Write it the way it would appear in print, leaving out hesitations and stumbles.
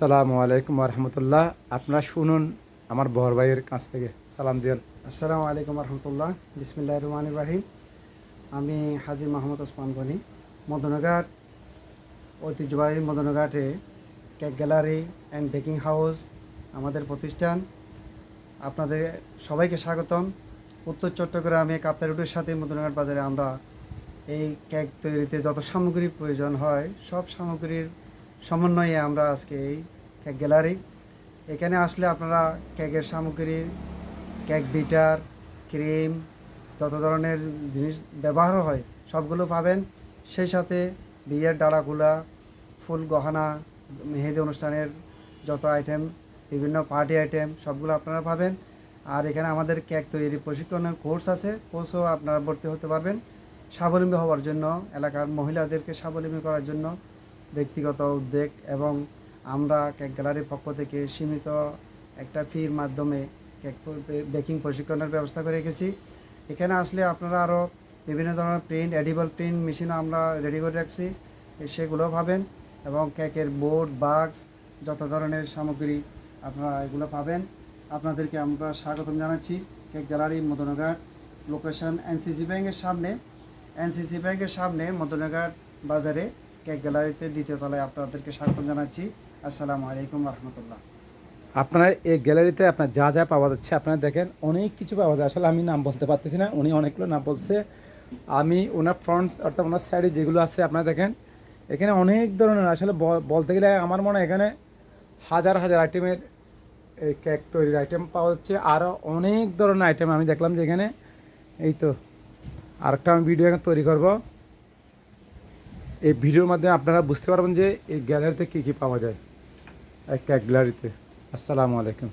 আসসালামু আলাইকুম রহমতুল্লাহ। আপনারা শুনুন আমার বড় ভাইয়ের কাছ থেকে সালাম দিন। আসসালামু আলাইকুম রহমতুল্লাহ। বিসমিল্লাহির রহমানির রহিম। আমি হাজী মাহমুদ ওসমান গনি, মদনঘাট ঐতিহ্যবাহী মদনঘাটে cake gallery and baking house আমাদের প্রতিষ্ঠান। আপনাদের সবাইকে স্বাগতম। উত্তর চট্টগ্রামে কাপ্তাই রোডের সাথে মদনঘাট বাজারে আমরা এই কেক তৈরিতে যত সামগ্রী প্রয়োজন হয় সব সামগ্রীর সমন্বয়ে আমরা আজকে এই কেক গ্যালারি। এখানে আসলে আপনারা কেকের সামগ্রী, কেক বিটার, ক্রিম, যত ধরনের জিনিস ব্যবহার হয় সবগুলো পাবেন। সেই সাথে বিয়ের ডালাগুলা, ফুল গহনা, মেহেদি অনুষ্ঠানের যত আইটেম, বিভিন্ন পার্টি আইটেম সবগুলো আপনারা পাবেন। আর এখানে আমাদের কেক তৈরি প্রশিক্ষণের কোর্স আছে, কোর্সও আপনারা ভর্তি হতে পারবেন। স্বাবলম্বী হওয়ার জন্য, এলাকার মহিলাদেরকে স্বাবলম্বী করার জন্য ব্যক্তিগত উদ্যোগ এবং আমরা কেক গ্যালারির পক্ষ থেকে সীমিত একটা ফির মাধ্যমে কেক বেকিং প্রশিক্ষণের ব্যবস্থা করে রেখেছি। এখানে আসলে আপনারা আরও বিভিন্ন ধরনের প্রিন্ট, এডিবল প্রিন্ট মেশিনও আমরা রেডি করে রাখছি, সেগুলো পাবেন। এবং কেকের বোর্ড, বাক্স, যত ধরনের সামগ্রী আপনারা এগুলো পাবেন। আপনাদেরকে আমরা স্বাগতম জানাচ্ছি কেক গ্যালারি মদনঘাট, লোকেশন এনসিসি ব্যাংকের সামনে। এনসিসি ব্যাংকের সামনে মদনঘাট বাজারে কেক গ্যালারিতে দ্বিতীয় তলায় আপনাদেরকে স্বাগতম জানাচ্ছি। আসসালামু আলাইকুম রহমতুল্লাহ। আপনার এই গ্যালারিতে আপনার যা যা পাওয়া যাচ্ছে আপনারা দেখেন, অনেক কিছু পাওয়া যায়। আসলে আমি নাম বলতে পারতেছি না, উনি অনেকগুলো নাম বলছে। আমি ওনার ফ্রন্টস অর্থাৎ ওনার সাইডে যেগুলো আছে আপনারা দেখেন, এখানে অনেক ধরনের, আসলে বলতে গেলে আমার মনে হয় এখানে হাজার হাজার আইটেমের এই কেক তৈরির আইটেম পাওয়া যাচ্ছে। আরও অনেক ধরনের আইটেম আমি দেখলাম যে এখানে। এই তো আরেকটা আমি ভিডিও এখন তৈরি করব। এই ভিডিওর মাধ্যমে আপনারা বুঝতে পারবেন যে এই গ্যালারিতে কী কী পাওয়া যায় এই কেক গ্যালারিতে। আসসালামু আলাইকুম।